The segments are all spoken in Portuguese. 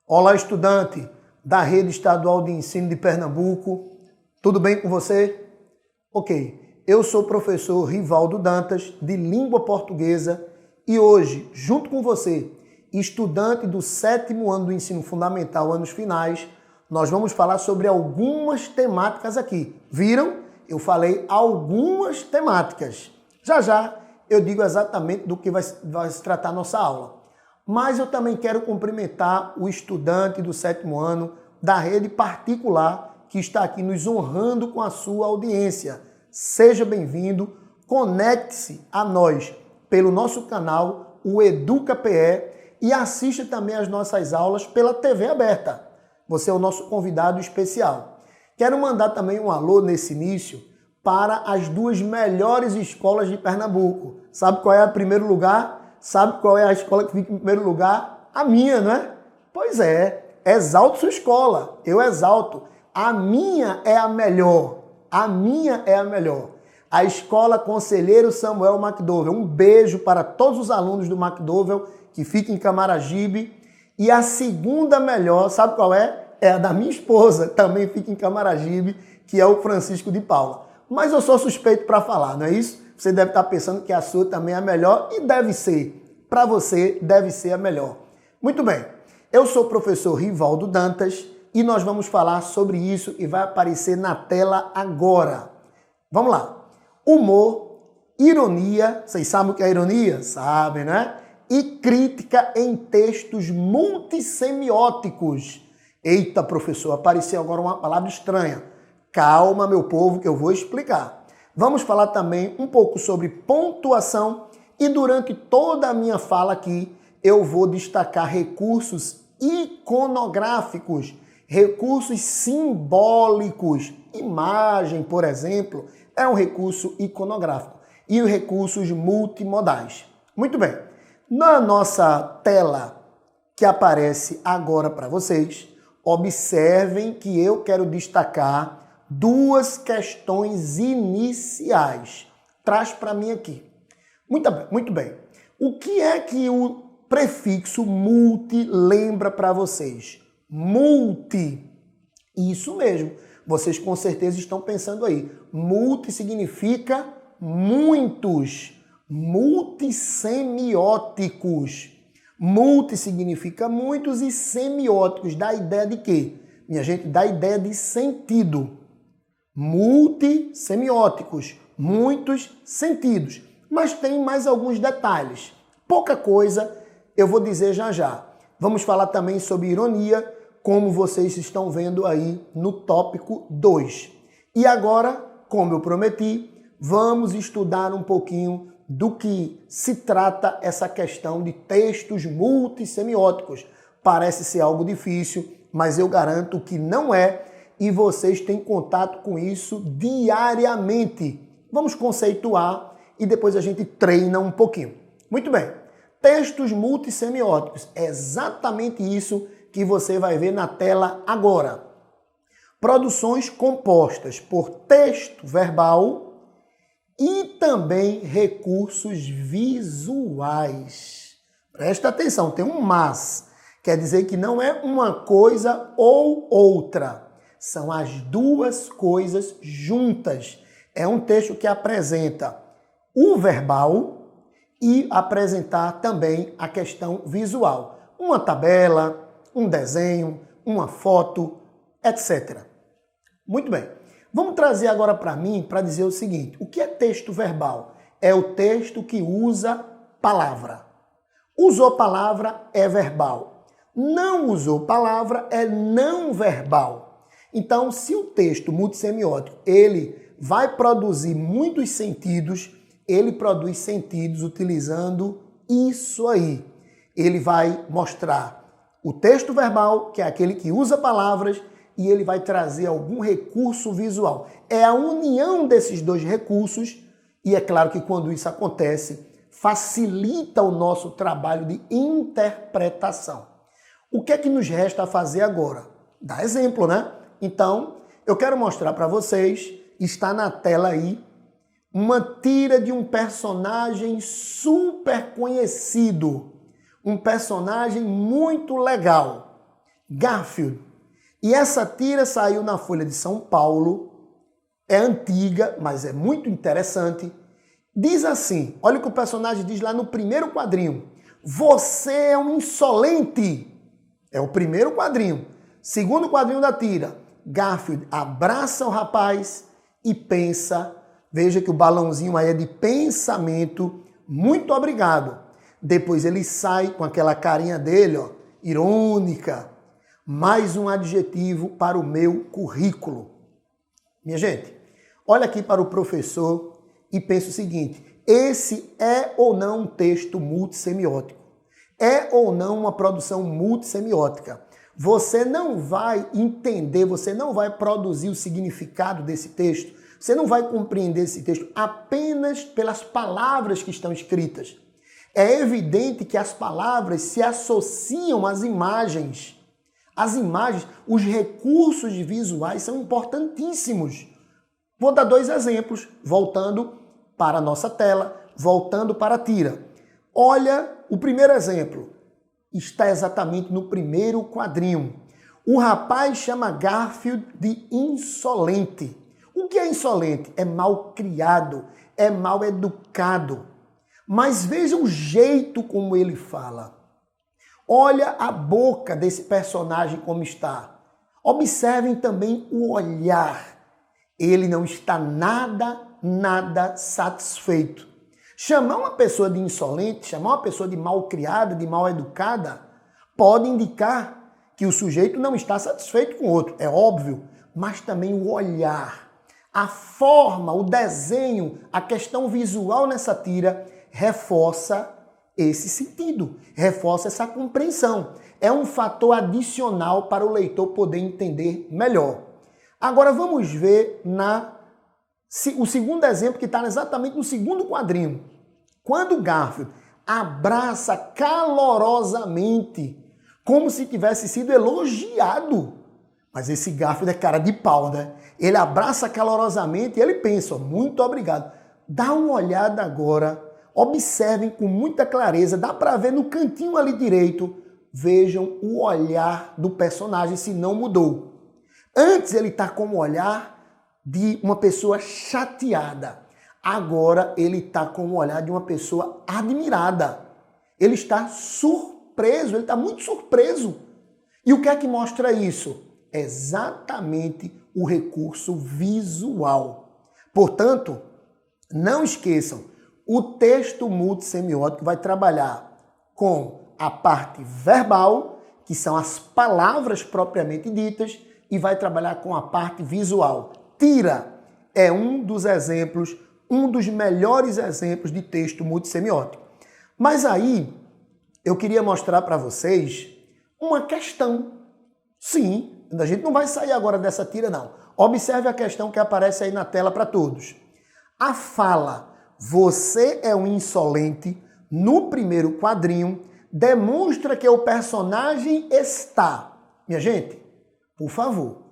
Olá, estudante da Rede Estadual de Ensino de Pernambuco. Tudo bem com você? Ok, eu sou o professor Rivaldo Dantas, de Língua Portuguesa, e hoje, junto com você, estudante do 7º ano do Ensino Fundamental, anos finais, nós vamos falar sobre algumas temáticas aqui. Viram? Eu falei algumas temáticas. Já eu digo exatamente do que vai se tratar a nossa aula. Mas eu também quero cumprimentar o estudante do 7º ano da rede particular que está aqui nos honrando com a sua audiência. Seja bem-vindo, conecte-se a nós pelo nosso canal, o EducaPE, e assista também as nossas aulas pela TV aberta. Você é o nosso convidado especial. Quero mandar também um alô nesse início para as duas melhores escolas de Pernambuco. Sabe qual é o primeiro lugar? Sabe qual é a escola que fica em primeiro lugar? A minha, não é? Pois é, exalto sua escola, eu exalto. A minha é a melhor, a minha é a melhor. A Escola Conselheiro Samuel McDowell. Um beijo para todos os alunos do McDowell que fica em Camaragibe. E a segunda melhor, sabe qual é? É a da minha esposa, também fica em Camaragibe, que é o Francisco de Paula. Mas eu sou suspeito para falar, não é isso? Você deve estar pensando que a sua também é a melhor e deve ser. Para você, deve ser a melhor. Muito bem, eu sou o professor Rivaldo Dantas e nós vamos falar sobre isso e vai aparecer na tela agora. Vamos lá. Humor, ironia, vocês sabem o que é ironia? Sabem, né? E crítica em textos multissemióticos. Eita, professor, apareceu agora uma palavra estranha. Calma, meu povo, que eu vou explicar. Vamos falar também um pouco sobre pontuação e durante toda a minha fala aqui eu vou destacar recursos iconográficos, recursos simbólicos. Imagem, por exemplo, é um recurso iconográfico e os recursos multimodais. Muito bem, na nossa tela que aparece agora para vocês, observem que eu quero destacar duas questões iniciais. Traz para mim aqui. Muito bem. O que é que o prefixo multi lembra para vocês? Multi. Isso mesmo. Vocês com certeza estão pensando aí. Multi significa muitos. Multissemióticos. Multi significa muitos e semióticos. Dá ideia de quê? Minha gente, dá ideia de sentido. Multissemióticos, muitos sentidos. Mas tem mais alguns detalhes. Pouca coisa, eu vou dizer já. Vamos falar também sobre ironia, como vocês estão vendo aí no tópico 2. E agora, como eu prometi, vamos estudar um pouquinho do que se trata essa questão de textos multissemióticos. Parece ser algo difícil, mas eu garanto que não é. E vocês têm contato com isso diariamente. Vamos conceituar e depois a gente treina um pouquinho. Muito bem. Textos multissemióticos. É exatamente isso que você vai ver na tela agora. Produções compostas por texto verbal e também recursos visuais. Presta atenção, tem um mas. Quer dizer que não é uma coisa ou outra. São as duas coisas juntas. É um texto que apresenta o verbal e apresentar também a questão visual. Uma tabela, um desenho, uma foto, etc. Muito bem. Vamos trazer agora para mim para dizer o seguinte. O que é texto verbal? É o texto que usa palavra. Usou palavra é verbal. Não usou palavra é não verbal. Então, se o texto multissemiótico ele vai produzir muitos sentidos, ele produz sentidos utilizando isso aí. Ele vai mostrar o texto verbal, que é aquele que usa palavras, e ele vai trazer algum recurso visual. É a união desses dois recursos, e é claro que quando isso acontece, facilita o nosso trabalho de interpretação. O que é que nos resta fazer agora? Dar exemplo, né? Então, eu quero mostrar para vocês, está na tela aí, uma tira de um personagem super conhecido, um personagem muito legal. Garfield. E essa tira saiu na Folha de São Paulo, é antiga, mas é muito interessante. Diz assim, olha o que o personagem diz lá no primeiro quadrinho. Você é um insolente. É o primeiro quadrinho. Segundo quadrinho da tira, Garfield abraça o rapaz e pensa. Veja que o balãozinho aí é de pensamento. Muito obrigado. Depois ele sai com aquela carinha dele, ó, irônica. Mais um adjetivo para o meu currículo. Minha gente, olha aqui para o professor e pensa o seguinte. Esse é ou não um texto multissemiótico? É ou não uma produção multissemiótica? Você não vai entender, você não vai produzir o significado desse texto, você não vai compreender esse texto apenas pelas palavras que estão escritas. É evidente que as palavras se associam às imagens. As imagens, os recursos visuais são importantíssimos. Vou dar 2 exemplos, voltando para a nossa tela, voltando para a tira. Olha o primeiro exemplo. Está exatamente no primeiro quadrinho. O rapaz chama Garfield de insolente. O que é insolente? É mal criado, é mal educado. Mas veja o jeito como ele fala. Olha a boca desse personagem como está. Observem também o olhar. Ele não está nada satisfeito. Chamar uma pessoa de insolente, chamar uma pessoa de mal criada, de mal educada, pode indicar que o sujeito não está satisfeito com o outro, é óbvio, mas também o olhar, a forma, o desenho, a questão visual nessa tira reforça esse sentido, reforça essa compreensão. É um fator adicional para o leitor poder entender melhor. Agora vamos ver o segundo exemplo que está exatamente no segundo quadrinho. Quando Garfield abraça calorosamente, como se tivesse sido elogiado. Mas esse Garfield é cara de pau, né? Ele abraça calorosamente e ele pensa, ó, muito obrigado. Dá uma olhada agora, observem com muita clareza, dá para ver no cantinho ali direito, vejam o olhar do personagem se não mudou. Antes ele está com o olhar de uma pessoa chateada. Agora ele está com o olhar de uma pessoa admirada. Ele está surpreso, ele está muito surpreso. E o que é que mostra isso? Exatamente o recurso visual. Portanto, não esqueçam, o texto multissemiótico vai trabalhar com a parte verbal, que são as palavras propriamente ditas, e vai trabalhar com a parte visual. Tira é um dos exemplos, um dos melhores exemplos de texto multissemiótico. Mas aí, eu queria mostrar para vocês uma questão. Sim, a gente não vai sair agora dessa tira, não. Observe a questão que aparece aí na tela para todos. A fala, você é um insolente, no primeiro quadrinho, demonstra que o personagem está. Minha gente, por favor,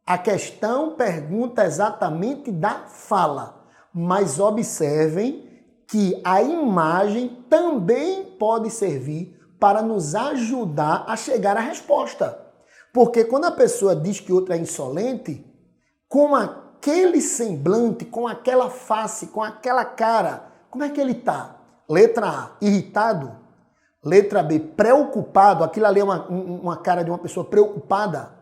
a questão pergunta exatamente da fala, mas observem que a imagem também pode servir para nos ajudar a chegar à resposta. Porque quando a pessoa diz que outra é insolente, com aquele semblante, com aquela face, com aquela cara, como é que ele está? Letra A, irritado. Letra B, preocupado. Aquilo ali é uma cara de uma pessoa preocupada.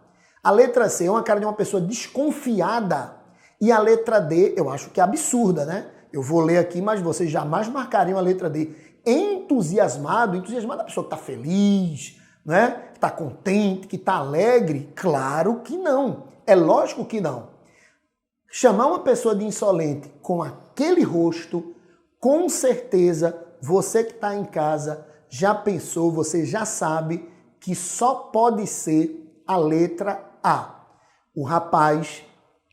A letra C é uma cara de uma pessoa desconfiada. E a letra D, eu acho que é absurda, né? Eu vou ler aqui, mas vocês jamais marcariam a letra D. Entusiasmado. Entusiasmado é a pessoa que está feliz, né? Que está contente, que está alegre. Claro que não. É lógico que não. Chamar uma pessoa de insolente com aquele rosto, com certeza, você que está em casa já pensou, você já sabe que só pode ser a letra A. O rapaz,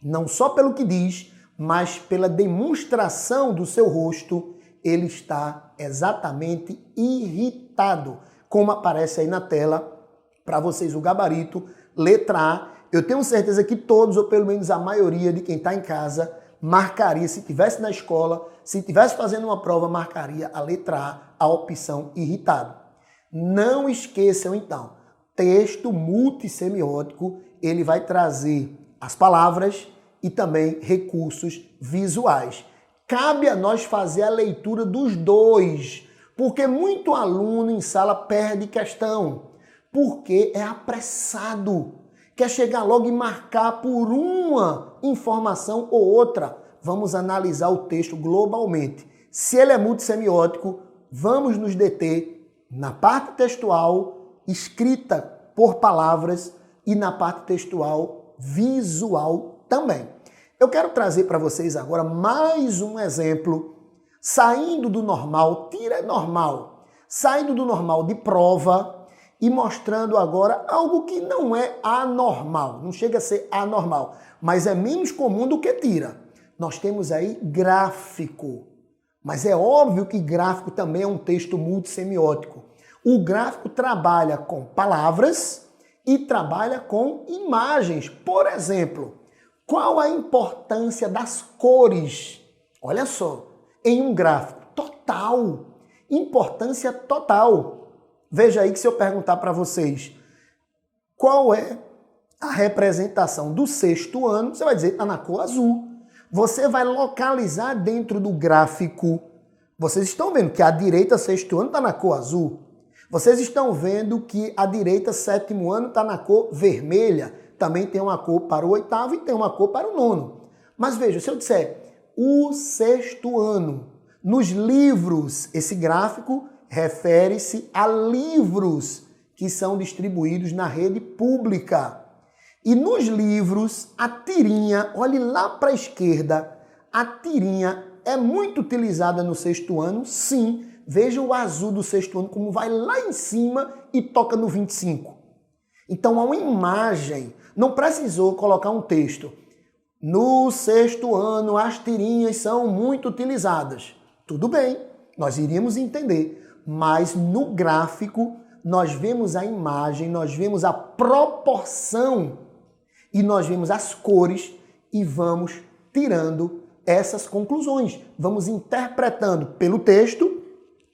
não só pelo que diz, mas pela demonstração do seu rosto, ele está exatamente irritado, como aparece aí na tela para vocês o gabarito, letra A. Eu tenho certeza que todos, ou pelo menos a maioria de quem está em casa, marcaria, se estivesse na escola, se estivesse fazendo uma prova, marcaria a letra A, a opção irritado. Não esqueçam então, texto multissemiótico, ele vai trazer as palavras e também recursos visuais. Cabe a nós fazer a leitura dos dois, porque muito aluno em sala perde questão, porque é apressado, quer chegar logo e marcar por uma informação ou outra. Vamos analisar o texto globalmente. Se ele é multissemiótico, vamos nos deter na parte textual, escrita por palavras, e na parte textual visual também. Eu quero trazer para vocês agora mais um exemplo, saindo do normal, tira normal, saindo do normal de prova e mostrando agora algo que não é anormal, não chega a ser anormal, mas é menos comum do que tira. Nós temos aí gráfico, mas é óbvio que gráfico também é um texto multissemiótico. O gráfico trabalha com palavras e trabalha com imagens. Por exemplo, qual a importância das cores? Olha só, em um gráfico total, importância total. Veja aí que se eu perguntar para vocês qual é a representação do sexto ano, você vai dizer está na cor azul. Você vai localizar dentro do gráfico. Vocês estão vendo que a direita sexto ano está na cor azul. Vocês estão vendo que a direita sétimo ano está na cor vermelha. Também tem uma cor para o oitavo e tem uma cor para o nono. Mas veja, se eu disser o sexto ano, nos livros, esse gráfico refere-se a livros que são distribuídos na rede pública. E nos livros, a tirinha, olhe lá para a esquerda, a tirinha é muito utilizada no sexto ano, sim. Veja o azul do sexto ano como vai lá em cima e toca no 25. Então, há uma imagem, não precisou colocar um texto. No sexto ano, as tirinhas são muito utilizadas. Tudo bem, nós iríamos entender. Mas no gráfico, nós vemos a imagem, nós vemos a proporção e nós vemos as cores e vamos tirando essas conclusões. Vamos interpretando pelo texto,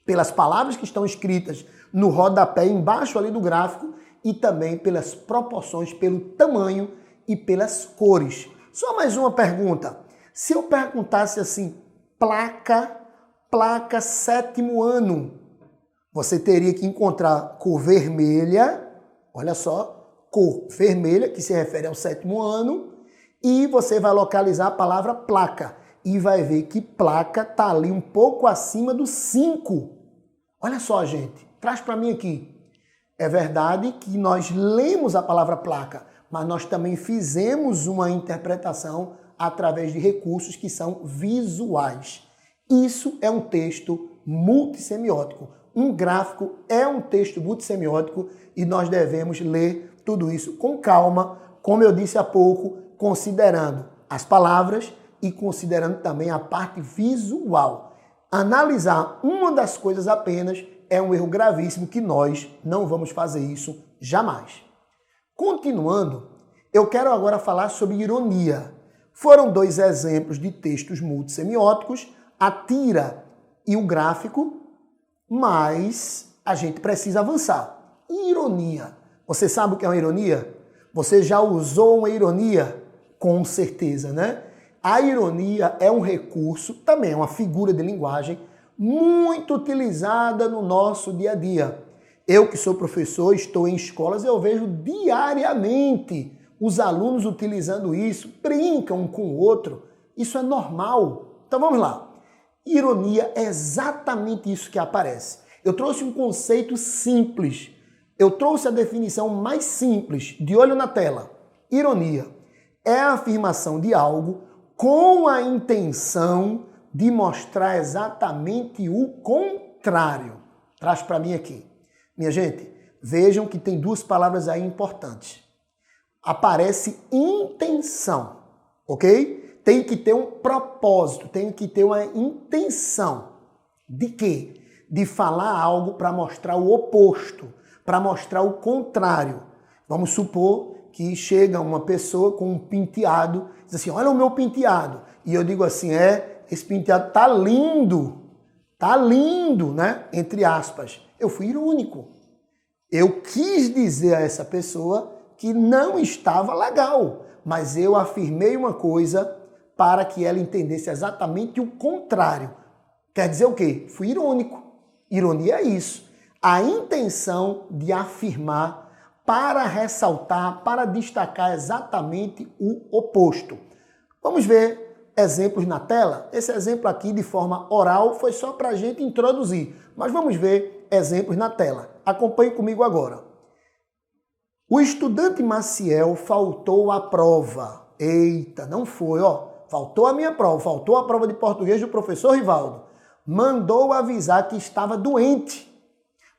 pelas palavras que estão escritas no rodapé embaixo ali do gráfico e também pelas proporções, pelo tamanho e pelas cores. Só mais uma pergunta. Se eu perguntasse assim, placa sétimo ano, você teria que encontrar cor vermelha, olha só, cor vermelha, que se refere ao sétimo ano, e você vai localizar a palavra placa e vai ver que placa está ali um pouco acima do 5. Olha só, gente, traz para mim aqui. É verdade que nós lemos a palavra placa, mas nós também fizemos uma interpretação através de recursos que são visuais. Isso é um texto multissemiótico. Um gráfico é um texto multissemiótico e nós devemos ler tudo isso com calma, como eu disse há pouco, considerando as palavras e considerando também a parte visual. Analisar uma das coisas apenas é um erro gravíssimo que nós não vamos fazer isso jamais. Continuando, eu quero agora falar sobre ironia. Foram dois exemplos de textos multissemióticos, a tira e o gráfico, mas a gente precisa avançar. Ironia. Você sabe o que é uma ironia? Você já usou uma ironia? Com certeza, né? A ironia é um recurso, também é uma figura de linguagem muito utilizada no nosso dia a dia. Eu que sou professor, estou em escolas, eu vejo diariamente os alunos utilizando isso, brincam um com o outro. Isso é normal. Então vamos lá. Ironia é exatamente isso que aparece. Eu trouxe um conceito simples. Eu trouxe a definição mais simples, de olho na tela. Ironia é a afirmação de algo com a intenção de mostrar exatamente o contrário. Traz para mim aqui. Minha gente, vejam que tem duas palavras aí importantes. Aparece intenção, ok? Tem que ter um propósito, tem que ter uma intenção. De quê? De falar algo para mostrar o oposto, para mostrar o contrário. Vamos supor que chega uma pessoa com um penteado, diz assim, olha o meu penteado. E eu digo assim, esse penteado tá lindo, né? Entre aspas. Eu fui irônico. Eu quis dizer a essa pessoa que não estava legal, mas eu afirmei uma coisa para que ela entendesse exatamente o contrário. Quer dizer o quê? Fui irônico. Ironia é isso. A intenção de afirmar para ressaltar, para destacar exatamente o oposto. Vamos ver exemplos na tela? Esse exemplo aqui, de forma oral, foi só para a gente introduzir. Mas vamos ver exemplos na tela. Acompanhe comigo agora. O estudante Maciel faltou à prova. Eita, não foi, ó. Faltou a minha prova, faltou a prova de português do professor Rivaldo. Mandou avisar que estava doente,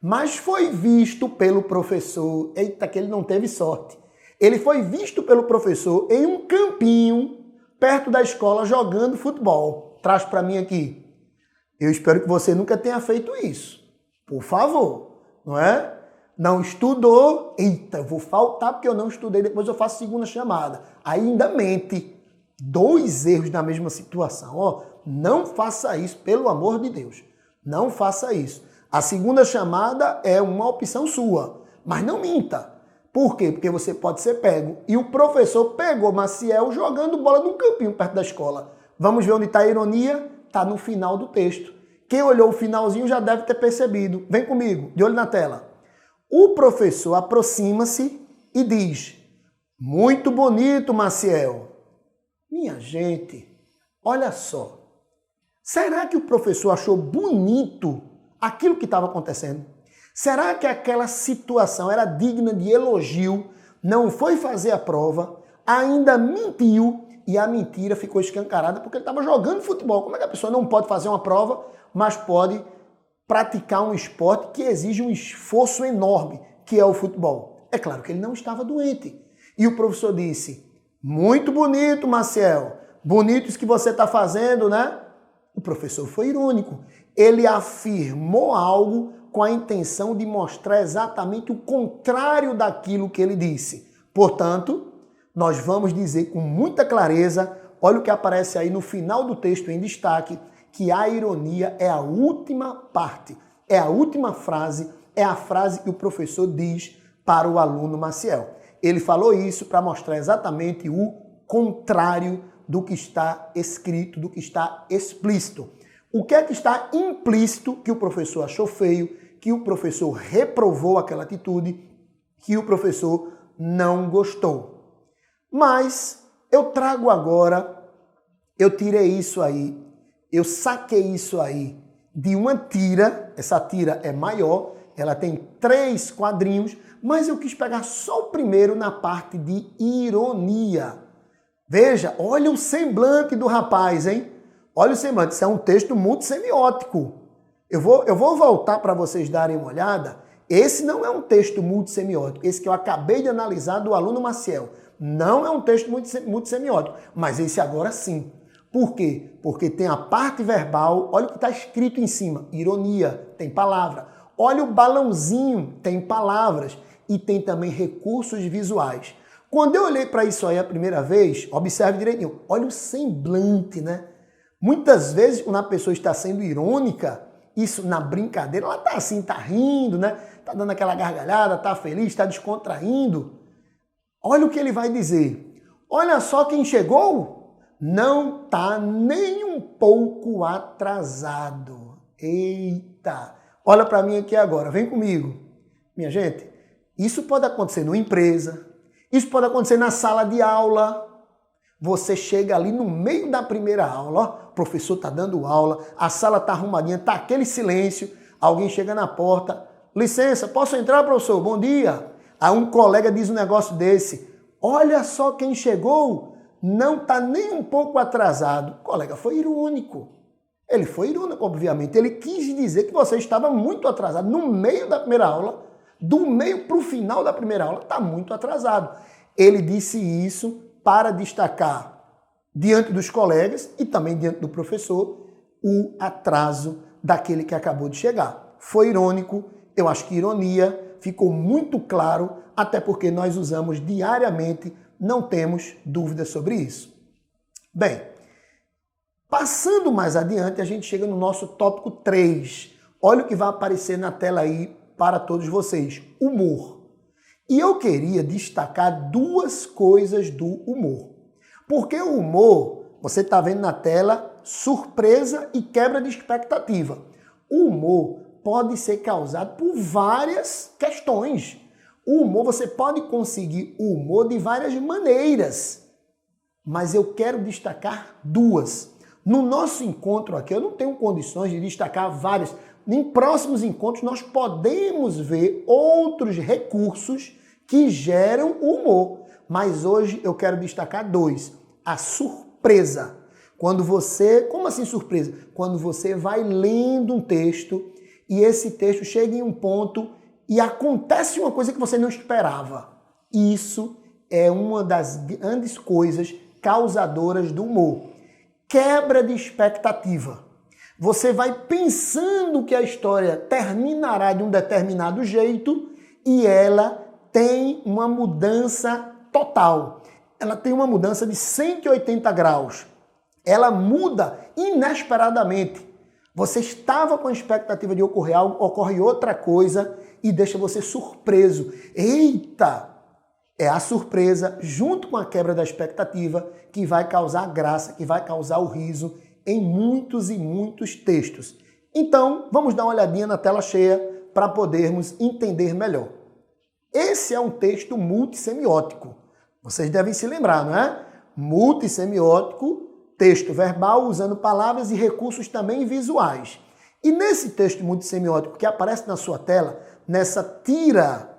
mas foi visto pelo professor. Eita, que ele não teve sorte. Ele foi visto pelo professor em um campinho perto da escola jogando futebol. Traz para mim aqui. Eu espero que você nunca tenha feito isso. Por favor, não é? Não estudou. Eita, eu vou faltar porque eu não estudei, depois eu faço segunda chamada. Aí ainda mente. 2 erros na mesma situação. Ó, não faça isso, pelo amor de Deus. Não faça isso. A segunda chamada é uma opção sua, mas não minta. Por quê? Porque você pode ser pego. E o professor pegou Maciel jogando bola num campinho perto da escola. Vamos ver onde está a ironia? Está no final do texto. Quem olhou o finalzinho já deve ter percebido. Vem comigo, de olho na tela. O professor aproxima-se e diz: muito bonito, Maciel. Minha gente, olha só. Será que o professor achou bonito aquilo que estava acontecendo? Será que aquela situação era digna de elogio? Não foi fazer a prova, ainda mentiu e a mentira ficou escancarada porque ele estava jogando futebol. Como é que a pessoa não pode fazer uma prova, mas pode praticar um esporte que exige um esforço enorme, que é o futebol? É claro que ele não estava doente. E o professor disse: muito bonito, Maciel. Bonito isso que você está fazendo, né? O professor foi irônico. Ele afirmou algo com a intenção de mostrar exatamente o contrário daquilo que ele disse. Portanto, nós vamos dizer com muita clareza, olha o que aparece aí no final do texto em destaque, que a ironia é a última parte, é a última frase, é a frase que o professor diz para o aluno Maciel. Ele falou isso para mostrar exatamente o contrário do que está escrito, do que está explícito. O que é que está implícito que o professor achou feio, que o professor reprovou aquela atitude, que o professor não gostou. Mas eu trago agora, eu tirei isso aí, eu saquei isso aí de uma tira, essa tira é maior, ela tem 3 quadrinhos, mas eu quis pegar só o primeiro na parte de ironia. Veja, olha o semblante do rapaz, hein? Olha o semblante, isso é um texto multissemiótico. Eu vou voltar para vocês darem uma olhada. Esse não é um texto multissemiótico, esse que eu acabei de analisar do aluno Maciel. Não é um texto multissemiótico, mas esse agora sim. Por quê? Porque tem a parte verbal, olha o que está escrito em cima, ironia, tem palavra. Olha o balãozinho, tem palavras. E tem também recursos visuais. Quando eu olhei para isso aí a primeira vez, observe direitinho, olha o semblante, né? Muitas vezes, quando a pessoa está sendo irônica, isso na brincadeira, ela está assim, está rindo, né? Está dando aquela gargalhada, está feliz, está descontraindo. Olha o que ele vai dizer. Olha só quem chegou, não está nem um pouco atrasado. Eita! Olha para mim aqui agora, vem comigo. Minha gente, isso pode acontecer numa empresa, isso pode acontecer na sala de aula. Você chega ali no meio da primeira aula, ó, o professor está dando aula, a sala está arrumadinha, está aquele silêncio, alguém chega na porta, licença, posso entrar, professor? Bom dia. Aí um colega diz um negócio desse, olha só quem chegou, não está nem um pouco atrasado. O colega foi irônico. Ele foi irônico, obviamente. Ele quis dizer que você estava muito atrasado no meio da primeira aula, do meio para o final da primeira aula, está muito atrasado. Ele disse isso para destacar diante dos colegas e também diante do professor o atraso daquele que acabou de chegar. Foi irônico, eu acho que ironia ficou muito claro, até porque nós usamos diariamente, não temos dúvidas sobre isso. Bem, passando mais adiante, a gente chega no nosso tópico 3. Olha o que vai aparecer na tela aí para todos vocês: humor. E eu queria destacar duas coisas do humor. Porque o humor, você está vendo na tela, surpresa e quebra de expectativa. O humor pode ser causado por várias questões. O humor, você pode conseguir o humor de várias maneiras. Mas eu quero destacar duas. No nosso encontro aqui, eu não tenho condições de destacar várias. Em próximos encontros, nós podemos ver outros recursos que geram o humor. Mas hoje eu quero destacar dois. A surpresa. Quando você... Como assim surpresa? Quando você vai lendo um texto e esse texto chega em um ponto e acontece uma coisa que você não esperava. Isso é uma das grandes coisas causadoras do humor. Quebra de expectativa. Você vai pensando que a história terminará de um determinado jeito e ela tem uma mudança total. Ela tem uma mudança de 180 graus. Ela muda inesperadamente. Você estava com a expectativa de ocorrer algo, ocorre outra coisa e deixa você surpreso. Eita! É a surpresa, junto com a quebra da expectativa, que vai causar graça, que vai causar o riso em muitos e muitos textos. Então, vamos dar uma olhadinha na tela cheia para podermos entender melhor. Esse é um texto multissemiótico. Vocês devem se lembrar, não é? Multissemiótico, texto verbal usando palavras e recursos também visuais. E nesse texto multissemiótico que aparece na sua tela, nessa tira,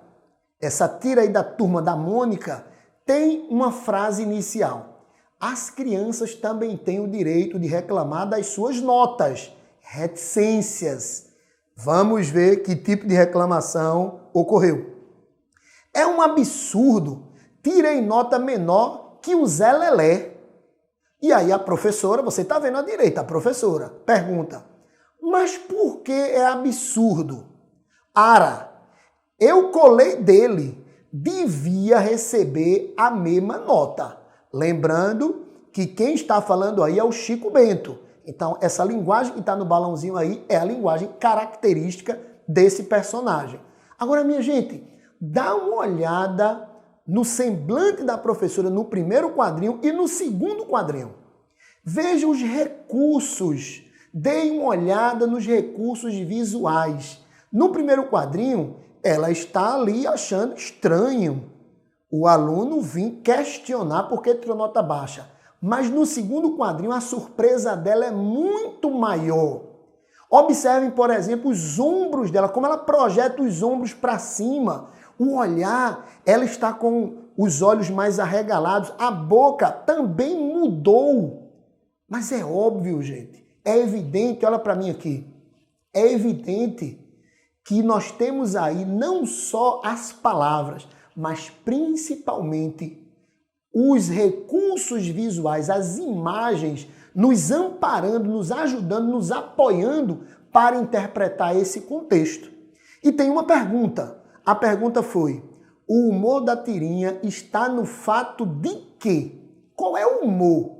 essa tira aí da turma da Mônica, tem uma frase inicial. As crianças também têm o direito de reclamar das suas notas, reticências. Vamos ver que tipo de reclamação ocorreu. É um absurdo, tirei nota menor que o Zé Lelé. E aí a professora, você está vendo à direita, a professora pergunta, mas por que é absurdo? Ara, eu colei dele, devia receber a mesma nota. Lembrando que quem está falando aí é o Chico Bento. Então, essa linguagem que está no balãozinho aí é a linguagem característica desse personagem. Agora, minha gente, dá uma olhada no semblante da professora no primeiro quadrinho e no segundo quadrinho. Veja os recursos. Deem uma olhada nos recursos visuais. No primeiro quadrinho, ela está ali achando estranho o aluno vir questionar por que tirou nota baixa. Mas no segundo quadrinho, a surpresa dela é muito maior. Observem, por exemplo, os ombros dela, como ela projeta os ombros para cima. O olhar, ela está com os olhos mais arregalados. A boca também mudou. Mas é óbvio, gente. É evidente, olha para mim aqui. É evidente que nós temos aí não só as palavras, mas principalmente os recursos visuais, as imagens, nos amparando, nos ajudando, nos apoiando para interpretar esse contexto. E tem uma pergunta. A pergunta foi, o humor da tirinha está no fato de quê? Qual é o humor?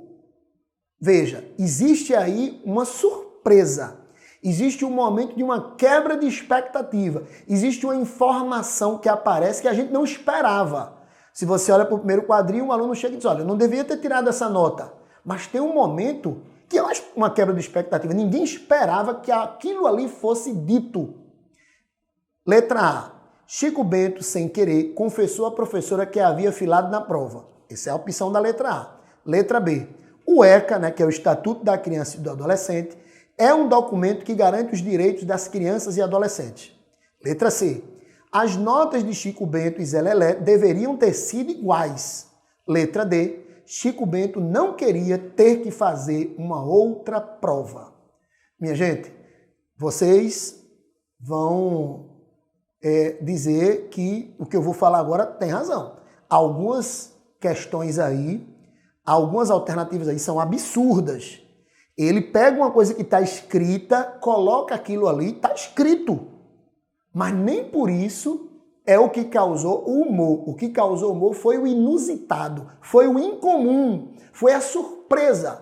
Veja, existe aí uma surpresa. Existe um momento de uma quebra de expectativa. Existe uma informação que aparece que a gente não esperava. Se você olha para o primeiro quadrinho, um aluno chega e diz, olha, eu não devia ter tirado essa nota. Mas tem um momento que eu acho uma quebra de expectativa. Ninguém esperava que aquilo ali fosse dito. Letra A. Chico Bento, sem querer, confessou à professora que havia filado na prova. Essa é a opção da letra A. Letra B. O ECA, que é o Estatuto da Criança e do Adolescente, é um documento que garante os direitos das crianças e adolescentes. Letra C. As notas de Chico Bento e Zé Lelé deveriam ter sido iguais. Letra D. Chico Bento não queria ter que fazer uma outra prova. Minha gente, vocês vão dizer que o que eu vou falar agora tem razão. Algumas questões aí, algumas alternativas aí são absurdas. Ele pega uma coisa que está escrita, coloca aquilo ali, está escrito. Mas nem por isso é o que causou o humor. O que causou o humor foi o inusitado, foi o incomum, foi a surpresa.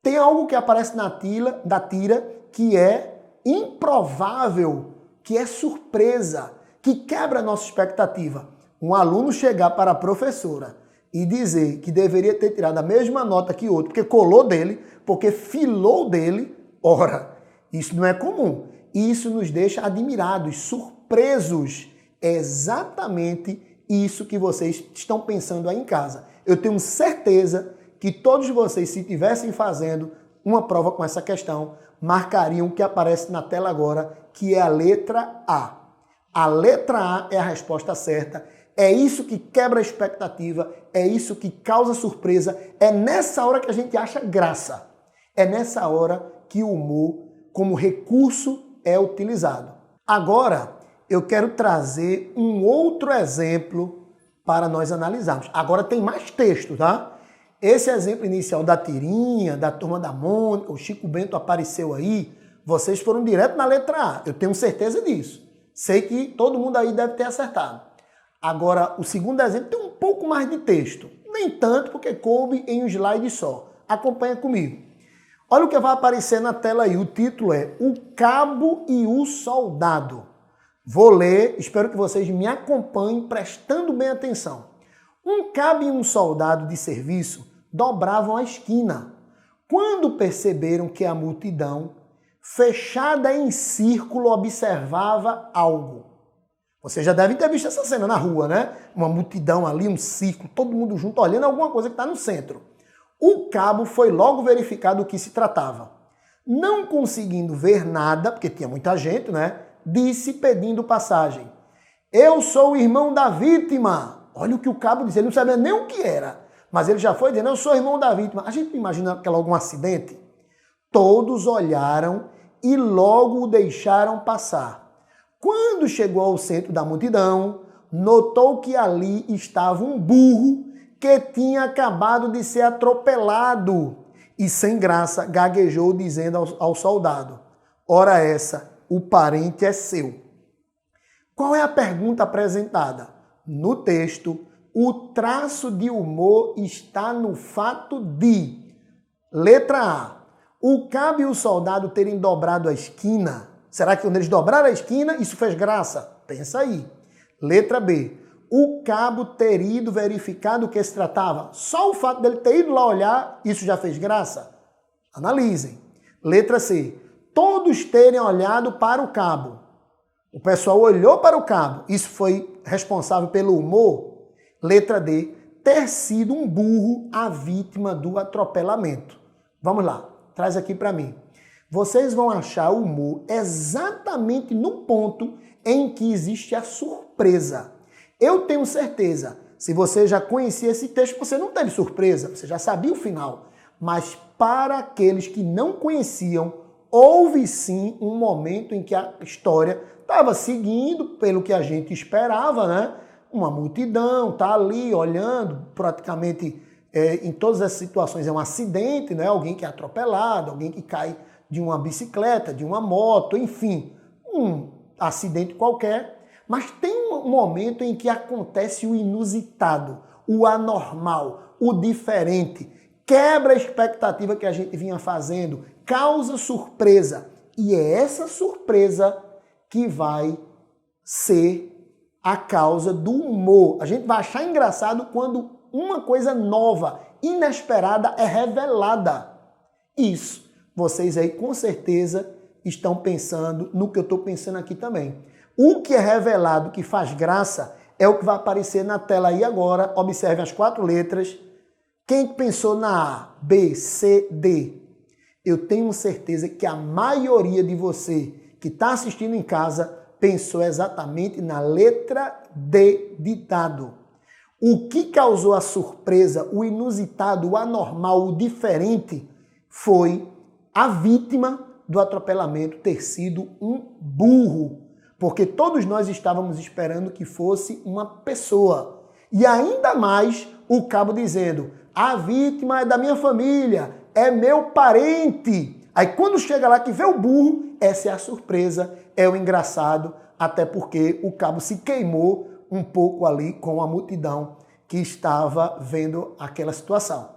Tem algo que aparece na tira que é improvável que é surpresa, que quebra a nossa expectativa. Um aluno chegar para a professora e dizer que deveria ter tirado a mesma nota que outro, porque colou dele, porque filou dele, ora, isso não é comum. E isso nos deixa admirados, surpresos. É exatamente isso que vocês estão pensando aí em casa. Eu tenho certeza que todos vocês, se estivessem fazendo uma prova com essa questão, marcariam o que aparece na tela agora, que é a letra A. A letra A é a resposta certa. É isso que quebra a expectativa, é isso que causa surpresa, é nessa hora que a gente acha graça. É nessa hora que o humor, como recurso, é utilizado. Agora, eu quero trazer um outro exemplo para nós analisarmos. Agora tem mais texto, tá? Esse exemplo inicial da tirinha, da Turma da Mônica, o Chico Bento apareceu aí, vocês foram direto na letra A. Eu tenho certeza disso. Sei que todo mundo aí deve ter acertado. Agora, o segundo exemplo tem um pouco mais de texto. Nem tanto, porque coube em um slide só. Acompanha comigo. Olha o que vai aparecer na tela aí. O título é O Cabo e o Soldado. Vou ler, espero que vocês me acompanhem prestando bem atenção. Um cabo e um soldado de serviço dobravam a esquina, quando perceberam que a multidão, fechada em círculo, observava algo. Você já deve ter visto essa cena na rua, né? Uma multidão ali, um círculo, todo mundo junto, olhando alguma coisa que está no centro. O cabo foi logo verificar do que se tratava. Não conseguindo ver nada, porque tinha muita gente, né? Disse pedindo passagem. Eu sou o irmão da vítima. Olha o que o cabo disse, ele não sabia nem o que era. Mas ele já foi dizendo, eu sou o irmão da vítima. A gente imagina que era algum acidente? Todos olharam e logo o deixaram passar. Quando chegou ao centro da multidão, notou que ali estava um burro que tinha acabado de ser atropelado e, sem graça, gaguejou dizendo ao soldado, ora essa, o parente é seu. Qual é a pergunta apresentada? No texto, o traço de humor está no fato de, letra A, o cabo e o soldado terem dobrado a esquina. Será que quando eles dobraram a esquina, isso fez graça? Pensa aí. Letra B. O cabo ter ido verificar do que se tratava. Só o fato dele ter ido lá olhar, isso já fez graça? Analisem. Letra C. Todos terem olhado para o cabo. O pessoal olhou para o cabo. Isso foi responsável pelo humor? Letra D. Ter sido um burro a vítima do atropelamento. Vamos lá. Traz aqui para mim. Vocês vão achar o humor exatamente no ponto em que existe a surpresa. Eu tenho certeza, se você já conhecia esse texto, você não teve surpresa, você já sabia o final. Mas para aqueles que não conheciam, houve sim um momento em que a história estava seguindo pelo que a gente esperava, né? Uma multidão está ali olhando, praticamente em todas as situações é um acidente, né? Alguém que é atropelado, alguém que cai de uma bicicleta, de uma moto, enfim, um acidente qualquer. Mas tem um momento em que acontece o inusitado, o anormal, o diferente, quebra a expectativa que a gente vinha fazendo, causa surpresa. E é essa surpresa que vai ser a causa do humor. A gente vai achar engraçado quando uma coisa nova, inesperada, é revelada. Isso, vocês aí com certeza estão pensando no que eu estou pensando aqui também. O que é revelado, que faz graça, é o que vai aparecer na tela aí agora. Observe as 4 letras. Quem pensou na A, B, C, D? Eu tenho certeza que a maioria de você que está assistindo em casa pensou exatamente na letra D de dado. O que causou a surpresa, o inusitado, o anormal, o diferente, foi a vítima do atropelamento ter sido um burro. Porque todos nós estávamos esperando que fosse uma pessoa. E ainda mais o cabo dizendo, a vítima é da minha família, é meu parente. Aí quando chega lá que vê o burro, essa é a surpresa, é o engraçado, até porque o cabo se queimou um pouco ali com a multidão que estava vendo aquela situação.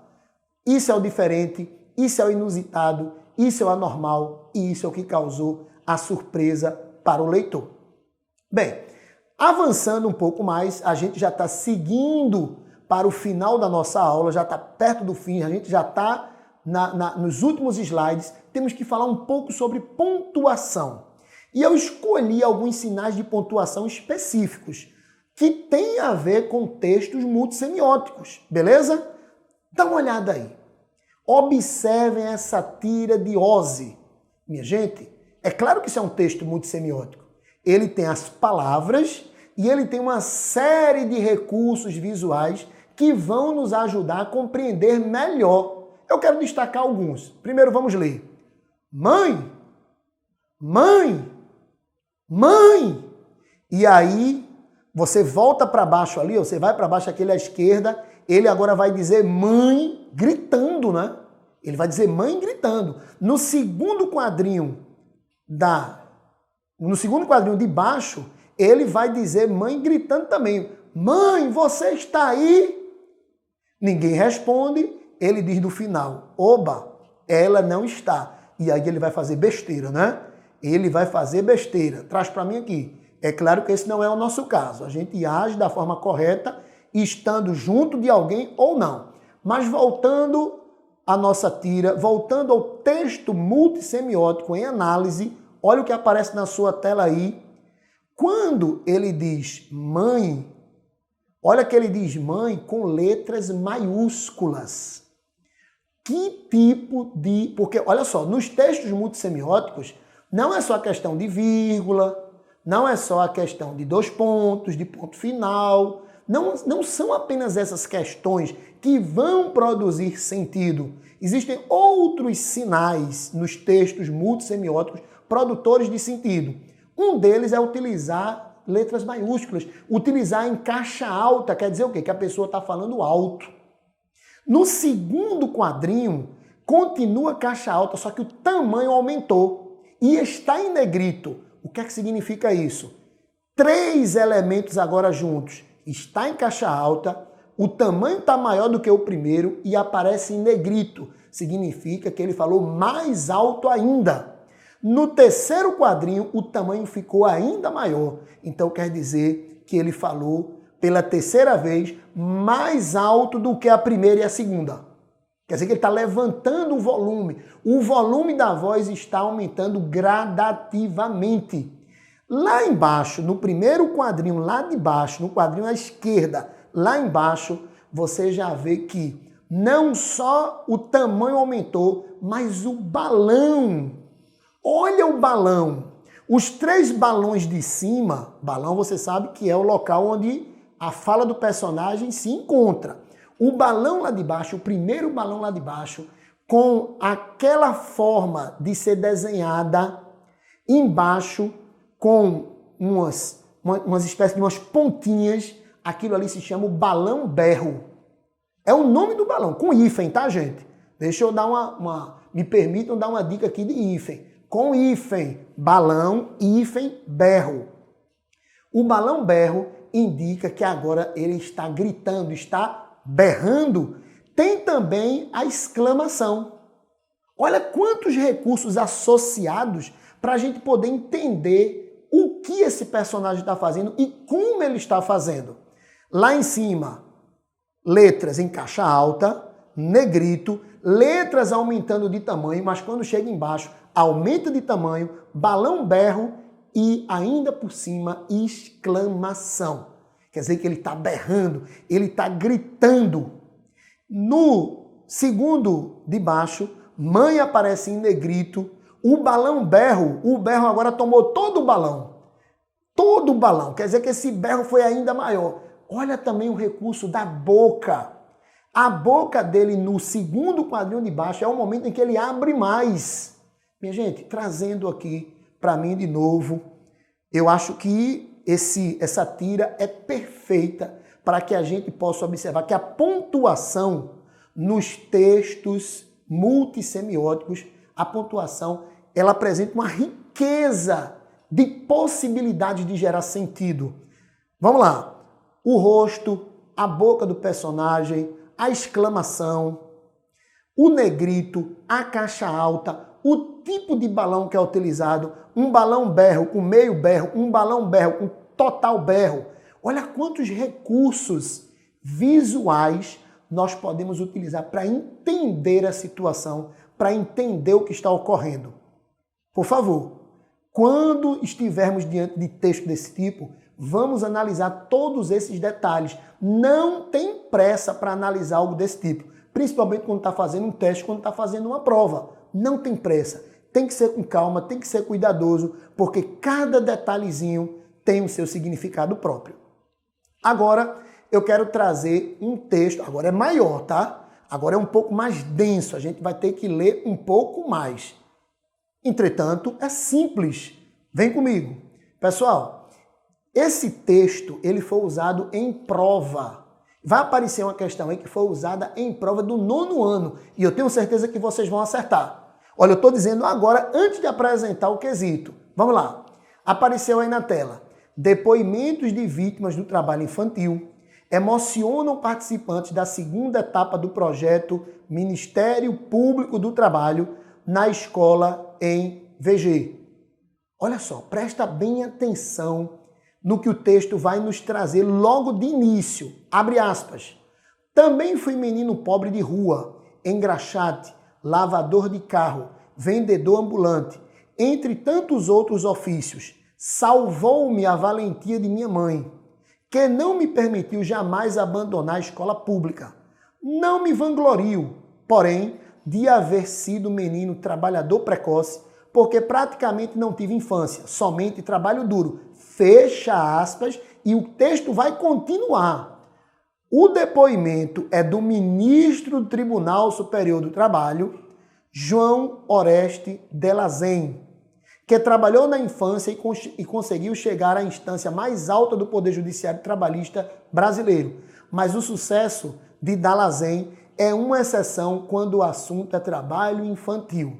Isso é o diferente, isso é o inusitado, isso é o anormal e isso é o que causou a surpresa para o leitor. Bem, avançando um pouco mais, a gente já está seguindo para o final da nossa aula, já está perto do fim, a gente já está nos últimos slides. Temos que falar um pouco sobre pontuação. E eu escolhi alguns sinais de pontuação específicos que têm a ver com textos multissemióticos, beleza? Dá uma olhada aí. Observem essa tíradose. Minha gente, é claro que isso é um texto multissemiótico. Ele tem as palavras e ele tem uma série de recursos visuais que vão nos ajudar a compreender melhor. Eu quero destacar alguns. Primeiro, vamos ler. Mãe, mãe, mãe. E aí, você volta para baixo ali, você vai para baixo aquele à esquerda, ele agora vai dizer mãe gritando, né? Ele vai dizer mãe gritando. No segundo quadrinho de baixo, ele vai dizer mãe gritando também. Mãe, você está aí? Ninguém responde, ele diz no final, oba, ela não está. E aí ele vai fazer besteira, né? Ele vai fazer besteira. Traz para mim aqui. É claro que esse não é o nosso caso. A gente age da forma correta, estando junto de alguém ou não. Mas voltando à nossa tira, voltando ao texto multissemiótico em análise, olha o que aparece na sua tela aí. Quando ele diz mãe, olha que ele diz mãe com letras maiúsculas. Que tipo de... Porque, olha só, nos textos multissemióticos, não é só a questão de vírgula, não é só a questão de 2 pontos, de ponto final. Não são apenas essas questões que vão produzir sentido. Existem outros sinais nos textos multissemióticos produtores de sentido. Um deles é utilizar letras maiúsculas. Utilizar em caixa alta quer dizer o quê? Que a pessoa está falando alto. No segundo quadrinho, continua caixa alta, só que o tamanho aumentou e está em negrito. O que é que significa isso? 3 elementos agora juntos. Está em caixa alta, o tamanho está maior do que o primeiro e aparece em negrito. Significa que ele falou mais alto ainda. No terceiro quadrinho, o tamanho ficou ainda maior. Então quer dizer que ele falou pela terceira vez mais alto do que a primeira e a segunda. Quer dizer que ele está levantando o volume. O volume da voz está aumentando gradativamente. Lá embaixo, no primeiro quadrinho, lá de baixo, no quadrinho à esquerda, lá embaixo, você já vê que não só o tamanho aumentou, mas o balão. Olha o balão. Os 3 balões de cima, balão você sabe que é o local onde a fala do personagem se encontra. O balão lá de baixo, o primeiro balão lá de baixo, com aquela forma de ser desenhada embaixo, com umas espécies de umas pontinhas, aquilo ali se chama o balão berro. É o nome do balão, com hífen, tá, gente? Deixa eu dar me permitam dar uma dica aqui de hífen. Com hífen, balão, hífen, berro. O balão berro indica que agora ele está gritando, está berrando. Tem também a exclamação. Olha quantos recursos associados para a gente poder entender o que esse personagem está fazendo e como ele está fazendo. Lá em cima, letras em caixa alta, negrito, letras aumentando de tamanho, mas quando chega embaixo, aumenta de tamanho, balão berro e ainda por cima, exclamação. Quer dizer que ele está berrando, ele está gritando. No segundo de baixo, mãe aparece em negrito, o berro agora tomou todo o balão. Todo o balão, quer dizer que esse berro foi ainda maior. Olha também o recurso da boca. A boca dele no segundo quadrinho de baixo é o momento em que ele abre mais. Minha gente, trazendo aqui para mim de novo, eu acho que essa tira é perfeita para que a gente possa observar que a pontuação nos textos multissemióticos, a pontuação, ela apresenta uma riqueza de possibilidades de gerar sentido. Vamos lá. O rosto, a boca do personagem, a exclamação, o negrito, a caixa alta, o tipo de balão que é utilizado, um balão berro com meio berro, um balão berro com total berro. Olha quantos recursos visuais nós podemos utilizar para entender a situação, para entender o que está ocorrendo. Por favor, quando estivermos diante de texto desse tipo, vamos analisar todos esses detalhes. Não tem pressa para analisar algo desse tipo, principalmente quando está fazendo um teste, quando está fazendo uma prova. Não tem pressa. Tem que ser com calma, tem que ser cuidadoso, porque cada detalhezinho tem o seu significado próprio. Agora, eu quero trazer um texto, agora é maior, tá? Agora é um pouco mais denso, a gente vai ter que ler um pouco mais. Entretanto, é simples. Vem comigo. Pessoal, esse texto, ele foi usado em prova. Vai aparecer uma questão aí que foi usada em prova do 9º ano, e eu tenho certeza que vocês vão acertar. Olha, eu estou dizendo agora, antes de apresentar o quesito. Vamos lá. Apareceu aí na tela. Depoimentos de vítimas do trabalho infantil emocionam participantes da segunda etapa do projeto Ministério Público do Trabalho na escola em VG. Olha só, presta bem atenção no que o texto vai nos trazer logo de início. Abre aspas. Também fui menino pobre de rua, engraxate, lavador de carro, vendedor ambulante, entre tantos outros ofícios. Salvou-me a valentia de minha mãe, que não me permitiu jamais abandonar a escola pública. Não me vanglorio, porém, de haver sido menino trabalhador precoce, porque praticamente não tive infância, somente trabalho duro. Fecha aspas, e o texto vai continuar. O depoimento é do ministro do Tribunal Superior do Trabalho, João Oreste Delazen, que trabalhou na infância e conseguiu chegar à instância mais alta do Poder Judiciário Trabalhista brasileiro. Mas o sucesso de Delazen é uma exceção quando o assunto é trabalho infantil.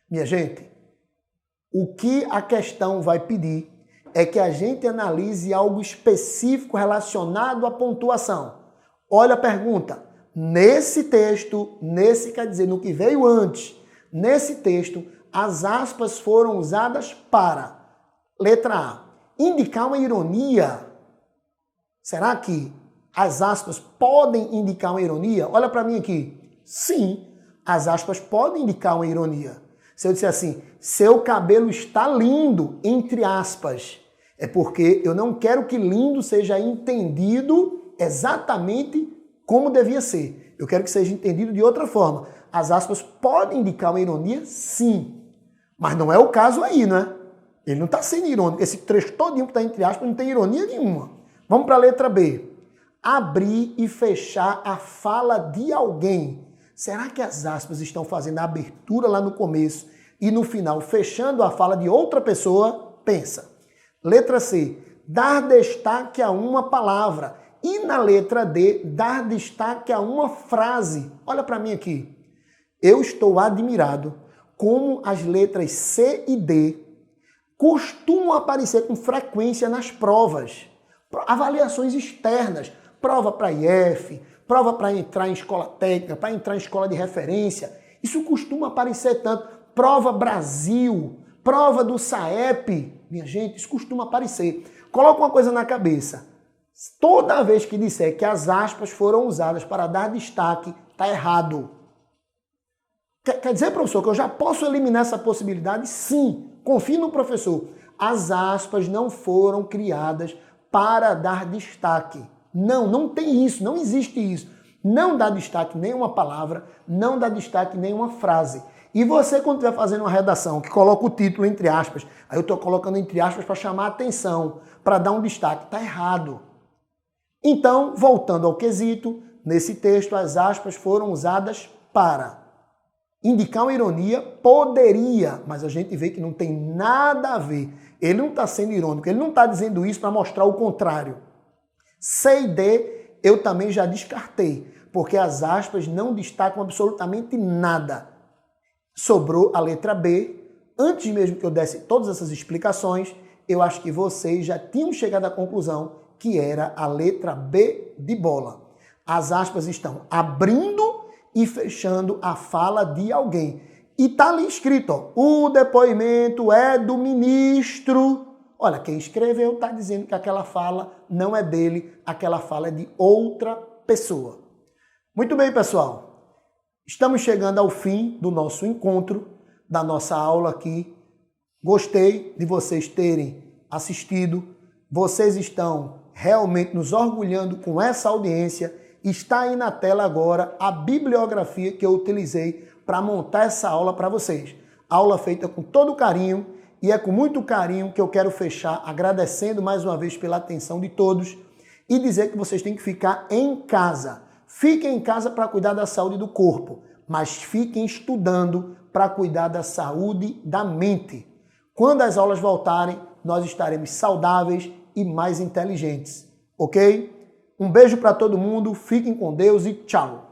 Minha gente, o que a questão vai pedir é que a gente analise algo específico relacionado à pontuação. Olha a pergunta. Nesse texto, quer dizer, no que veio antes, nesse texto, as aspas foram usadas para, letra A, indicar uma ironia. Será que as aspas podem indicar uma ironia? Olha para mim aqui. Sim, as aspas podem indicar uma ironia. Se eu disser assim, seu cabelo está lindo, entre aspas, é porque eu não quero que lindo seja entendido exatamente como devia ser. Eu quero que seja entendido de outra forma. As aspas podem indicar uma ironia? Sim. Mas não é o caso aí, né? Ele não está sendo irônico. Esse trecho todinho que está entre aspas não tem ironia nenhuma. Vamos para a letra B. Abrir e fechar a fala de alguém. Será que as aspas estão fazendo a abertura lá no começo e no final fechando a fala de outra pessoa? Pensa. Letra C. Dar destaque a uma palavra. E na letra D, dar destaque a uma frase. Olha para mim aqui. Eu estou admirado como as letras C e D costumam aparecer com frequência nas provas. Avaliações externas, prova para IF, prova para entrar em escola técnica, para entrar em escola de referência. Isso costuma aparecer tanto. Prova Brasil, prova do SAEP. Minha gente, isso costuma aparecer. Coloca uma coisa na cabeça. Toda vez que disser que as aspas foram usadas para dar destaque, está errado. Quer dizer, professor, que eu já posso eliminar essa possibilidade? Sim, confie no professor. As aspas não foram criadas para dar destaque. Não tem isso, não existe isso. Não dá destaque nenhuma palavra, não dá destaque nenhuma frase. E você, quando estiver fazendo uma redação que coloca o título entre aspas, aí eu estou colocando entre aspas para chamar a atenção, para dar um destaque, está errado. Então, voltando ao quesito, nesse texto as aspas foram usadas para indicar uma ironia, poderia, mas a gente vê que não tem nada a ver. Ele não está sendo irônico, ele não está dizendo isso para mostrar o contrário. C e D eu também já descartei, porque as aspas não destacam absolutamente nada. Sobrou a letra B. Antes mesmo que eu desse todas essas explicações, eu acho que vocês já tinham chegado à conclusão que era a letra B de bola. As aspas estão abrindo e fechando a fala de alguém. E tá ali escrito, ó, o depoimento é do ministro. Olha, quem escreveu está dizendo que aquela fala não é dele, aquela fala é de outra pessoa. Muito bem, pessoal. Estamos chegando ao fim do nosso encontro, da nossa aula aqui. Gostei de vocês terem assistido. Vocês estão realmente nos orgulhando com essa audiência. Está aí na tela agora a bibliografia que eu utilizei para montar essa aula para vocês. Aula feita com todo carinho e é com muito carinho que eu quero fechar agradecendo mais uma vez pela atenção de todos e dizer que vocês têm que ficar em casa. Fiquem em casa para cuidar da saúde do corpo, mas fiquem estudando para cuidar da saúde da mente. Quando as aulas voltarem, nós estaremos saudáveis e mais inteligentes, ok? Um beijo para todo mundo, fiquem com Deus e tchau!